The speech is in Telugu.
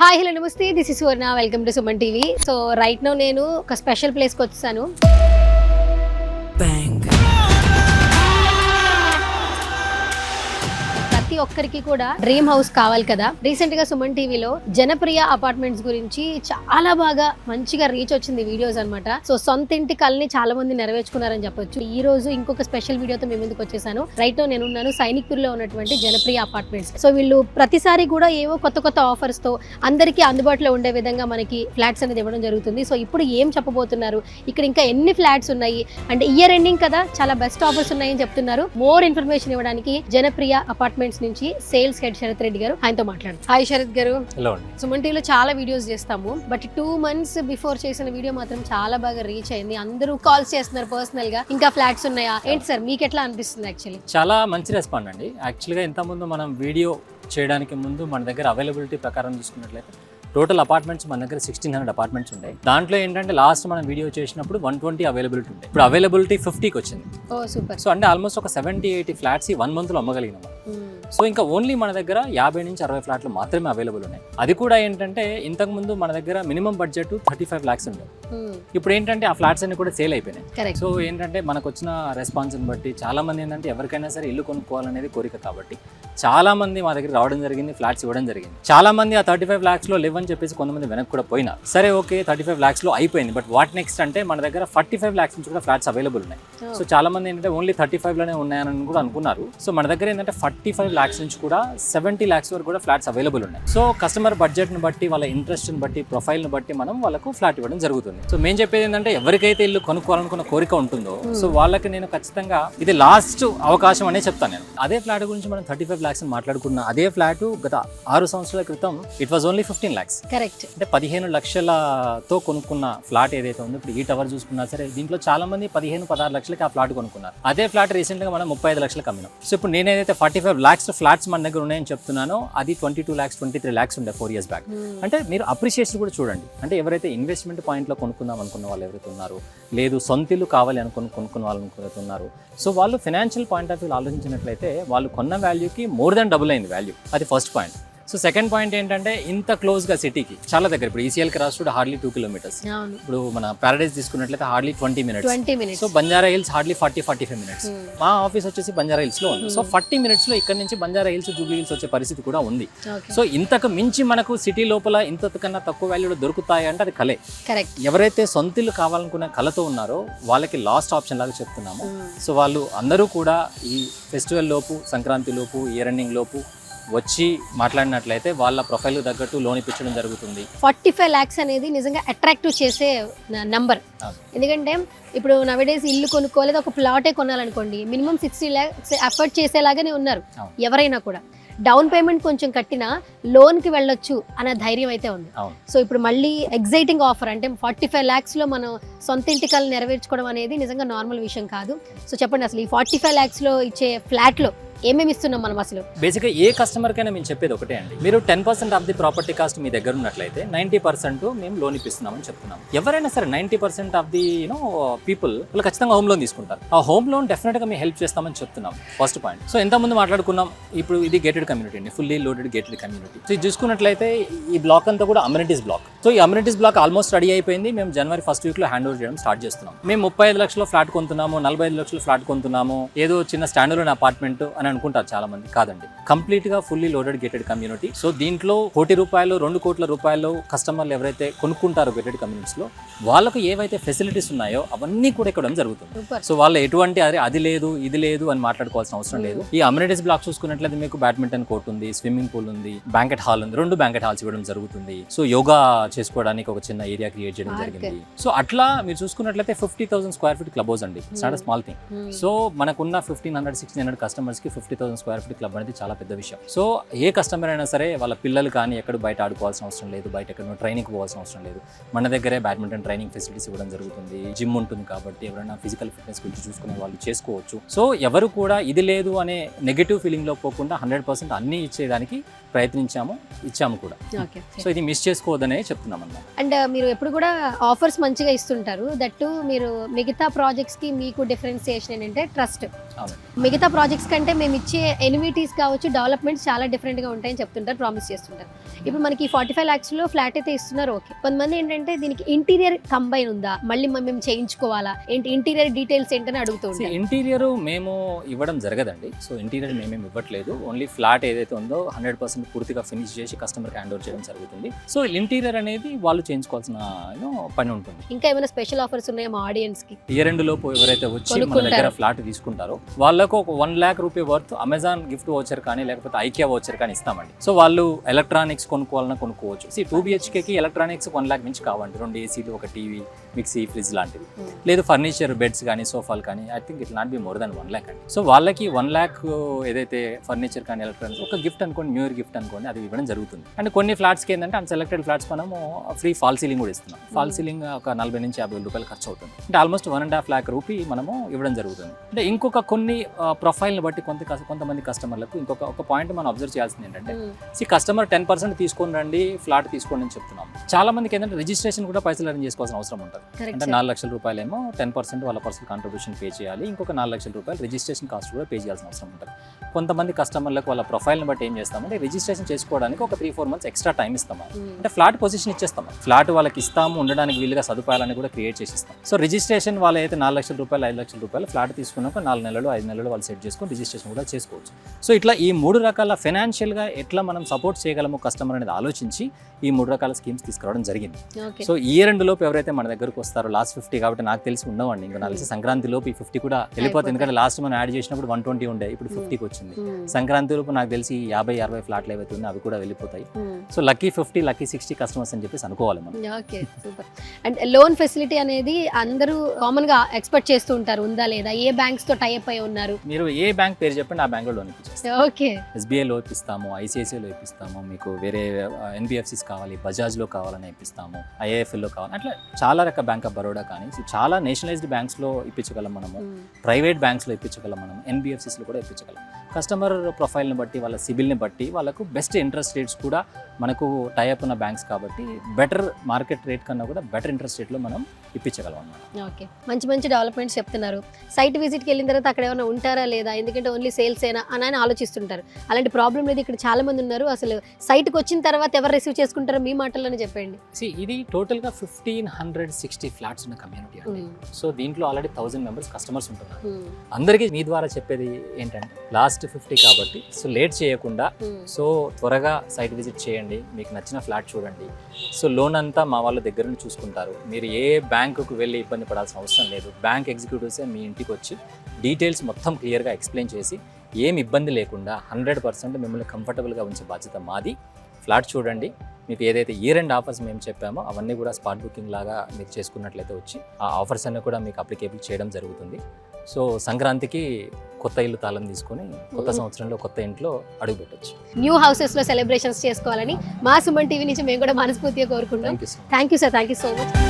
Hi hello namaste, this is Suvarna. Welcome to Suman TV. So right now నేను ఒక స్పెషల్ ప్లేస్కి వచ్చాను. ప్రతి ఒక్కరికి కూడా డ్రీమ్ హౌస్ కావాలి కదా. రీసెంట్ గా సుమన్ టీవీలో జనప్రియ అపార్ట్మెంట్స్ గురించి చాలా బాగా మంచిగా రీచ్ వచ్చింది వీడియోస్ అన్నమాట. సో సొంత ఇంటి కలని చాలా మంది నెరవేర్చుకున్నారని చెప్పొచ్చు. ఈ రోజు ఇంకొక స్పెషల్ వీడియోతో మేము ముందుకు వచ్చేసాను. రైట్ నో నేను ఉన్నాను సైనిక్పూర్ లో ఉన్నటువంటి జనప్రియ అపార్ట్మెంట్స్. సో వీళ్ళు ప్రతిసారి కూడా ఏవో కొత్త కొత్త ఆఫర్స్ తో అందరికీ అందుబాటులో ఉండే విధంగా మనకి ఫ్లాట్స్ అనేది ఇవ్వడం జరుగుతుంది. సో ఇప్పుడు ఏం చెప్పబోతున్నారు, ఇక్కడ ఇంకా ఎన్ని ఫ్లాట్స్ ఉన్నాయి అంటే ఇయర్ ఎండింగ్ కదా, చాలా బెస్ట్ ఆఫర్స్ ఉన్నాయని చెప్తున్నారు. మోర్ ఇన్ఫర్మేషన్ ఇవ్వడానికి జనప్రియ అపార్ట్మెంట్స్ నుంచి సేల్స్ హెడ్ శరత్ రెడ్డి గారు, ఆయనతో మాట్లాడు. హాయ్ శరత్ గారు. సుమన్ టీవీలో చాలా వీడియోస్ చేస్తాము, బట్ 2 months బిఫోర్ చేసిన వీడియో మాత్రం చాలా బాగా రీచ్ అయింది. అందరూ కాల్స్ చేస్తున్నారు పర్సనల్ గా, ఇంకా ఫ్లాట్స్ ఉన్నాయా ఏంటి సార్, మీకు ఎట్లా అనిపిస్తుంది? యాక్చువల్లీ చాలా మంచి రెస్పాండ్ అండి. యాక్చువల్గా ఇంత ముందు మనం వీడియో చేయడానికి ముందు మన దగ్గర అవైలబిలిటీ ప్రకారం చూసుకున్నట్లయితే టోటల్ అపార్ట్మెంట్స్ మన దగ్గర 1600 అపార్ట్మెంట్స్ ఉంటాయి. దాంట్లో ఏంటంటే లాస్ట్ మనం వీడియో చేసినప్పుడు 120 అవైలబిలిటీ ఉంటాయి. ఇప్పుడు అవైలబిలిటీ 50కి వచ్చింది. సో అంటే ఆల్మోస్ట్ ఒక 70-80 ఫ్లాట్స్ 1 month లో అమ్మగలిగినాం. సో ఇంకా ఓన్లీ మన దగ్గర 50 నుంచి 60 ఫ్లాట్లు మాత్రమే అవైలబుల్ ఉన్నాయి. అది కూడా ఏంటంటే ఇంతకు ముందు మన దగ్గర మినిమం బడ్జెట్ 35 lakhs ఉండేది. ఇప్పుడు ఏంటంటే ఆ ఫ్లాట్స్ అన్ని కూడా సేల్ అయిపోయినాయి. సో ఏంటంటే మనకు వచ్చిన రెస్పాన్స్ని బట్టి చాలా మంది ఏంటంటే ఎవరికైనా సరే ఇల్లు కొనుక్కోవాలనేది కోరిక కాబట్టి చాలా మంది మా దగ్గర రావడం జరిగింది, ఫ్లాట్స్ ఇవ్వడం జరిగింది. చాలా మంది ఆ 35 lakhs లో లేవని చెప్పేసి కొంతమంది వెనక్కి కూడా పోయినారు. సరే ఓకే 35 lakhs లో అయిపోయింది, బట్ వాట్ నెక్స్ట్ అంటే మన దగ్గర 45 lakhs నుంచి కూడా ఫ్లాట్స్ అవైలబుల్ ఉన్నాయి. సో చాలా మంది ఏంటంటే ఓన్లీ 35 లోనే ఉన్నాయని కూడా అనుకున్నారు. సో మన దగ్గర ఏంటంటే 45 lakhs నుంచి కూడా 70 lakhs వరకు కూడా ఫ్లాట్స్ అవైలబుల్ ఉన్నాయి. సో కస్టమర్ బడ్జెట్ని బట్టి, వాళ్ళ ఇంట్రెస్ట్ని బట్టి, ప్రొఫైల్ని బట్టి మనం వాళ్ళకు ఫ్లాట్ ఇవ్వడం జరుగుతుంది. సో మేము చెప్పేది ఏంటంటే ఎవరికైతే ఇల్లు కొనుక్కోవాలనుకున్న కోరిక ఉంటుందో సో వాళ్ళకి నేను ఖచ్చితంగా ఇది లాస్ట్ అవకాశం అనే చెప్తాను. నేను అదే ఫ్లాట్ గురించి మనం 35 lakhs మాట్లాడుకున్న అదే ఫ్లాట్ గత 6 సంవత్సరాల క్రితం it was only 15 lakhs. Correct. అంటే 15 లక్షలతో కొనుక్కున్న ఫ్లాట్ ఏదైతే ఉందో ఇప్పుడు ఈ టవర్ చూసుకున్నా సరే దీంట్లో చాలా మంది 15-16 లక్షలకి ఆ ఫ్లాట్ కొనుక్కున్నారు. అదే ఫ్లాట్ రీసెంట్ గా మనం 35 లక్షలకు అమ్మినాం. సో ఇప్పుడు నేనేదైతే 45 lakhs ఫ్లాట్స్ మన దగ్గర ఉన్నాయని చెప్తున్నానో అది 22 lakhs 23 lakhs ఉండే 4 years బ్యాక్. అంటే మీరు అప్రిషియేషన్ కూడా చూడండి. అంటే ఎవరైతే ఇన్వెస్ట్మెంట్ పాయింట్లో కొనుక్కుందాం అనుకున్న వాళ్ళు ఎవరైతే ఉన్నారో, లేదు సొంతిల్లు కావాలి కొనుక్కున్న వాళ్ళు ఎవరైతే ఉన్నారు, సో వాళ్ళు ఫైనాన్షియల్ పాయింట్ ఆఫ్ వ్యూ ఆలోచించినట్లయితే వాళ్ళు కొన్న వాల్యూకి మోర్ దెన్ డబుల్ అయింది వాల్యూ. అది first point. So second point ఏంటంటే ఇంత క్లోజ్గా సిటీకి చాలా దగ్గర. ఇప్పుడు ఈసీఎల్కి రాష్ట్రుడు హార్డ్లీ 2 kilometers. ఇప్పుడు మన ప్యారడైజ్ తీసుకున్నట్లయితే hardly 20 minutes. So Banjara hills hardly 40-45 minutes. మా ఆఫీస్ వచ్చేసి బంజారా హిల్స్ లో ఉంది. సో 40 minutes లో ఇక్కడ నుంచి బంజారా హిల్స్, జూబ్లీ హిల్స్ వచ్చే పరిస్థితి కూడా ఉంది. సో ఇంతకు మించి మనకు సిటీ లోపల ఇంతకన్నా తక్కువ వాల్యూలో దొరుకుతాయి అంటే అది కలే. ఎవరైతే సొంతిల్లు కావాలనుకునే కళతో ఉన్నారో వాళ్ళకి లాస్ట్ ఆప్షన్ లాగా చెప్తున్నాము. సో వాళ్ళు అందరూ కూడా ఈ ఫెస్టివల్ లోపు, సంక్రాంతి లోపు, ఇయర్ ఎండింగ్ లోపు వచ్చి మాట్లాడినట్లయితే వాళ్ళ ప్రొఫైల్ తగ్గట్టు లోన్ ఇప్పించడం జరుగుతుంది. 45 lakhs అనేది నిజంగా అట్రాక్టివ్ చేసే నంబర్. ఎందుకంటే ఇప్పుడు నవడేస్ ఇల్లు కొనుక్కోలేదు, ఒక ప్లాటే కొనాలనుకోండి మినిమం 60 lakhs ఎఫర్ట్ చేసేలాగానే ఉన్నారు ఎవరైనా కూడా. డౌన్ పేమెంట్ కొంచెం కట్టినా లోన్కి వెళ్ళొచ్చు అనే ధైర్యం అయితే ఉంది. సో ఇప్పుడు మళ్ళీ ఎగ్జైటింగ్ ఆఫర్ అంటే 45 lakhs లో మనం సొంత ఇంటి కలను నెరవేర్చుకోవడం అనేది నిజంగా నార్మల్ విషయం కాదు. సో చెప్పండి అసలు ఈ 45 lakhs లో ఇచ్చే ఫ్లాట్లో ఏమేమి ఇస్తున్నాం మనం అసలు? బేసిక్గా ఏ కస్టమర్ కైనా మేము చెప్పేది ఒకటే అండి, మీరు 10% ఆఫ్ ది ప్రాపర్టీ కాస్ట్ మీ దగ్గర ఉన్నట్లయితే 90% మేము లోన్ ఇప్పిస్తున్నామని చెప్తున్నాం. ఎవరైనా సరే 90% ఆఫ్ ది పీపుల్ వాళ్ళు ఖచ్చితంగా హోమ్ లోన్ తీసుకుంటారు. ఆ హోమ్ లోన్ డెఫినెట్ గా మేము హెల్ప్ చేస్తామని చెప్తున్నాం. First point. సో ఎంత ముందు మాట్లాడుకున్నాం, ఇప్పుడు ఇది గేటెడ్ కమ్యూనిటీ అండి, fully loaded gated community. So ఇది చూసుకున్నట్లయితే ఈ బ్లాక్ అంతా కూడా అమ్యూనిటీస్ బ్లాక్. సో ఈ అమ్యూనిటీస్ బ్లాక్ ఆల్మోస్ట్ రెడీ అయిపోయింది. మేము January 1st week లో హ్యాండ్ ఓవర్ చేయడం స్టార్ట్ చేస్తున్నాం. మేము 35 లక్షల ఫ్లాట్ కొంటున్నాము, 45 లక్షల ఫ్లాట్ కొంటున్నాము, ఏదో చిన్న స్టాండ్ అలోన్ అపార్ట్మెంట్ అని అనుకుంటారు చాలా మంది. కాదండి, కంప్లీట్ గా fully loaded gated community. So దీంట్లో ₹1 కోటి 2 కోట్ల రూపాయలు కస్టమర్లు ఎవరైతే కొనుక్కుంటారో గేటెడ్ కమ్యూనిటీస్ లో వాళ్ళకు ఏవైతే ఫెసిలిటీస్ ఉన్నాయో అవన్నీ కూడా ఇవ్వడం జరుగుతుంది. సో వాళ్ళు ఎటువంటి అది లేదు ఇది లేదు అని మాట్లాడుకోవాల్సిన అవసరం లేదు. ఈ అమ్యూనిటీస్ బ్లాక్ చూసుకున్నట్లయితే మీకు బ్యాడ్మింటన్ కోర్ట్ ఉంది, స్విమ్మింగ్ పూల్ ఉంది, బ్యాంకెట్ హాల్ ఉంది, 2 బ్యాంకెట్ హాల్స్ ఇవ్వడం జరుగుతుంది. సో యోగా చేసుకోవడానికి ఒక చిన్న ఏరియా క్రియేట్ చేయడం జరిగింది. సో అట్లా మీరు చూసుకున్నట్లయితే 50,000 square feet క్లబ్ హౌస్ అండి. It's not a small thing. So మనకున్న 1500-1600 customers కి 50,000 square feet క్లబ్ అనేది చాలా పెద్ద విషయం. సో ఏ కస్టమర్ అయినా సరే వాళ్ళ పిల్లలు కానీ ఎక్కడ బయట ఆడుకోవాల్సిన అవసరం లేదు, బయట ఎక్కడ ట్రైనింగ్ పోవాల్సిన అవసరం లేదు. మన దగ్గరే బ్యాడ్మింటన్ ట్రైనింగ్ ఫెసిలిటీస్ ఇవ్వడం జరుగుతుంది. జిమ్ ఉంటుంది కాబట్టి ఎవరైనా ఫిజికల్ ఫిట్నెస్ గురించి చూసుకునే వాళ్ళు చేసుకోవచ్చు. సో ఎవరు కూడా ఇది లేదు అనే నెగటివ్ ఫీలింగ్ లో పోకుండా 100% అన్ని ఇచ్చేదానికి ప్రయత్నించాము, ఇచ్చాము కూడా. సో ఇది మిస్ చేసుకోవద్దనే చెప్తున్నాం అన్నమాట. అండ్ మీరు ఎప్పుడు కూడా ఆఫర్స్ మంచిగా ఇస్తుంటారు. దట్టు మీరు మిగతా ప్రాజెక్ట్స్ కి మీకు డిఫరెన్సియేషన్ ఏంటంటే ట్రస్ట్. అవునండి. మిగతా ప్రాజెక్ట్స్ కంటే మేము ఇచ్చే ఎనిమిటీస్ కావచ్చు, డెవలప్మెంట్స్ చాలా డిఫరెంట్గా ఉంటాయని చెప్తుంటారు, ప్రామిస్ చేస్తుంటారు. ఇప్పుడు మనకి 45 lakhsలో ఫ్లాట్ అయితే ఇస్తున్నారు, ఓకే. కొంతమంది ఏంటంటే దీనికి ఇంటీరియర్ కంబైన్ ఉందా, మళ్ళీ మేము చేయించుకోవాలా, ఏంటి ఇంటీరియర్ డీటెయిల్స్ ఏంటని అడుగుతూ ఉంటారు. ఇంటీరియర్ మేము ఇవ్వడం జరగదండి. సో ఇంటీరియర్ మేమేమి ఇవ్వట్లేదు. ఓన్లీ ఫ్లాట్ ఏదైతే ఉందో 100% పూర్తిగా ఫినిష్ చేసి కస్టమర్కి హ్యాండ్ ఓవర్ చేయడం జరుగుతుంది. సో ఇంటీరియర్ అనేది వాళ్ళు చేయించుకోవాల్సిన పని ఉంటుంది. ఇంకా ఏమైనా స్పెషల్ ఆఫర్స్ ఉన్నాయా మా ఆడియన్స్ కి? ఇయర్ ఎండ్ లోపు ఎవరైతే వచ్చి మన దగ్గర ఫ్లాట్ తీసుకుంటారో వాళ్ళకు ఒక 1 lakh rupee worth Amazon gift voucher కానీ లేకపోతే ఐకియా వోచర్ కానీ ఇస్తామండి. సో వాళ్ళు ఎలక్ట్రానిక్స్ కొనుక్కోవాలన్నా కొనుక్కోవచ్చు. 2 BHK కి ఎలక్ట్రానిక్స్ 1 lakh నుంచి కావండి. 2 ACలు, ఒక టీవీ, మిక్సీ, ఫ్రిడ్జ్ లాంటివి. లేదు ఫర్నిచర్, బెడ్స్ కానీ, సోఫాలు కానీ, I think it not be more than 1 lakh అండి. సో వాళ్ళకి 1 lakh ఏదైతే ఫర్నిచర్ కానీ ఎలక్ట్రానిక్స్ ఒక గిఫ్ట్ అనుకోండి, న్యూ ఇయర్ గిఫ్ట్ అనుకోండి, అది ఇవ్వడం జరుగుతుంది. అండ్ కొన్ని ఫ్లాట్స్కి ఏంటంటే అన్సెలెక్టెడ్ ఫ్లాట్స్ మనము ఫ్రీ ఫాల్ సీలింగ్ కూడా ఇస్తున్నాం. ఫాల్ సీలింగ్ ఒక 40 నుంచి 50 రూపాయలు ఖర్చు అవుతుంది. అంటే ఆల్మోస్ట్ 1.5 lakh రూపీ మనము ఇవ్వడం జరుగుతుంది. అంటే ఇంకొక కొన్ని ప్రొఫైల్ని బట్టి కొంతమంది కస్టమర్లకు ఇంకొక పాయింట్ మనం అబ్జర్వ్ చేయాల్సింది ఏంటంటే, కస్టమర్ 10% తీసుకొని రండి, ఫ్లాట్ తీసుకోండి అని చెప్తున్నాం. చాలా మందికి ఏంటంటే రిజిస్ట్రేషన్ కూడా పైసలు అరేంజ్ చేసుకోవాల్సిన అవసరం ఉంటుంది. అంటే 4 లక్షల రూపాయలు ఏమో 10% వాళ్ళ పర్సనల్ కాంట్రిబ్యూషన్ పే చేయాలి, ఇంకొక 4 లక్షల రూపాయలు రిజిస్ట్రేషన్ కాస్ట్ కూడా పే చేయాల్సిన అవసరం ఉంటుంది. కొంతమంది కస్టమర్లకు వాళ్ళ ప్రొఫైల్ని బట్టి ఏం చేస్తామంటే రిజిస్ట్రేషన్ చేసుకోవడానికి ఒక 3-4 months ఎక్స్ట్రా టైం ఇస్తాము. అంటే ఫ్లాట్ పొజిషన్ ఇచ్చేస్తాం, ఫ్లాట్ వాళ్ళకి ఇస్తాము, ఉండడానికి వీలుగా సదుపాయాలని కూడా క్రియేట్ చేసి ఇస్తాం. సో రిజిస్ట్రేషన్ వాళ్ళు అయితే 4 లక్షల రూపాయలు, 5 లక్షల రూపాయలు ఫ్లాట్ తీసుకున్నాక 4 నెలలు, 5 నెలలు వాళ్ళు సెట్ చేసుకొని రిజిస్ట్రేషన్ కూడా చేసుకోవచ్చు. సో ఇట్లా ఈ 3 రకాల ఫైనాన్షియల్గా ఎట్లా మనం సపోర్ట్ చేయగలము కస్టమర్ అనేది ఆలోచించి ఈ 3 రకాల స్కీమ్స్ తీసుకురావడం జరిగింది. సో ఇయర్ ఎండ్ లోపు ఎవరైతే మన దగ్గరకు వస్తారో, లాస్ట్ 50 కాబట్టి నాకు తెలిసి ఉండవండి, ఇంకా నాకు తెలిసి సంక్రాంతి లోపు ఈ 50 కూడా వెళ్ళిపోతుంది. ఎందుకంటే లాస్ట్ మనం యాడ్ చేసినప్పుడు 120 ఉండే, ఇప్పుడు 50కి వచ్చింది. సంక్రాంతి లోపు నాకు తెలిసి 50-60 ఫ్లాట్లు ఏవైతే ఉన్నాయో అవి కూడా వెళ్ళిపోతాయి. సో లక్కీ 50, లక్కీ 60 కస్టమర్స్ అని చెప్పేసి అనుకోవాలి మనం. Okay, super. And loan facility అనేది అందరూ కామన్ గా ఎక్స్పెక్ట్ చేస్తూ ఉంటారు, ఉందా లేదా, ఏ బ్యాంక్స్ తో టై అప్ అయి ఉన్నారు? మీరు ఏ బ్యాంక్ పేరు చెప్పండి, ఆ బ్యాంక్ లో లోన్ ఇప్పించేస్తాం. ఓకే, SBI లో ఇప్పిస్తాము, ICICI లో ఇప్పిస్తాము, మీకు వేరే NBFCs కావాలి, బజాజ్ లో కావాలని ఇప్పిస్తాము, IIFL లో కావాలి, అట్లా చాలా రకాల బ్యాంక్ ఆఫ్ బరోడా కానీ చాలా నేషనలైజ్డ్ బ్యాంక్స్ లో ఇప్పించగలం మనము, ప్రైవేట్ బ్యాంక్స్ లో ఇప్పించగలం మనం, NBFCs లో కూడా ఇప్పించగలం. కస్టమర్ ప్రొఫైల్ని బట్టి, వాళ్ళ సిబిల్ని బట్టి వాళ్ళకు బెస్ట్ ఇంట్రెస్ట్ రేట్స్ కూడా మనకు టైఅప్ ఉన్న బ్యాంక్స్ కాబట్టి బెటర్ మార్కెట్ రేట్ కన్నా కూడా బెటర్ ఇంట్రెస్ట్ రేట్లో మనం ఇప్పించగలం అన్నమాట. ఓకే, మంచి మంచి డెవలప్మెంట్స్ చెప్తున్నారు. సైట్ విజిట్కి వెళ్ళిన తర్వాత అక్కడ ఏమైనా ఉంటారా లేదా, ఎందుకంటే ఓన్లీ సేల్స్ ఏనా అని ఆలోచిస్తుంటారు. అలాంటి ప్రాబ్లం లేదు, ఇక్కడ చాలా మంది ఉన్నారు. అసలు సైట్కి వచ్చిన తర్వాత ఎవరు రిసీవ్ చేసుకుంటారో మీ మాటల్లోనే చెప్పండి. ఇది టోటల్గా 1560 ఫ్లాట్స్ ఉన్న కమ్యూనిటీ అండి. సో దీంట్లో ఆల్రెడీ 1000 మెంబర్స్ కస్టమర్స్ ఉంటున్నారు. అందరికీ మీ ద్వారా చెప్పేది ఏంటంటే, లాస్ట్ 50 కాబట్టి సో లేట్ చేయకుండా సో త్వరగా సైట్ విజిట్ చేయండి, మీకు నచ్చిన ఫ్లాట్ చూడండి. సో లోన్ అంతా మా వాళ్ళ దగ్గర నుంచి చూసుకుంటారు. మీరు ఏ బ్యాంకుకు వెళ్ళి ఇబ్బంది పడాల్సిన అవసరం లేదు. బ్యాంక్ ఎగ్జిక్యూటివ్సే మీ ఇంటికి వచ్చి డీటెయిల్స్ మొత్తం క్లియర్గా ఎక్స్ప్లెయిన్ చేసి ఏం ఇబ్బంది లేకుండా 100% మిమ్మల్ని కంఫర్టబుల్గా ఉంచే బాధ్యత మాది. ఫ్లాట్ చూడండి, మీకు ఏదైతే ఇయర్ ఎండ్ ఆఫర్స్ మేము చెప్పామో అవన్నీ కూడా స్పాట్ బుకింగ్ లాగా మీరు చేసుకున్నట్లయితే వచ్చి ఆ ఆఫర్స్ అన్నీ కూడా మీకు అప్లికేబుల్ చేయడం జరుగుతుంది. సో సంక్రాంతికి కొత్త ఇల్లు తాళం తీసుకొని కొత్త సంవత్సరంలో కొత్త ఇంట్లో అడుగు పెట్టచ్చు. న్యూ హౌసెస్ లో సెలబ్రేషన్స్ చేసుకోవాలని మా సుమన్ టీవీ నుంచి మేము కూడా మనస్ఫూర్తిగా కోరుకుంటాం. Thank you sir, thank you so much.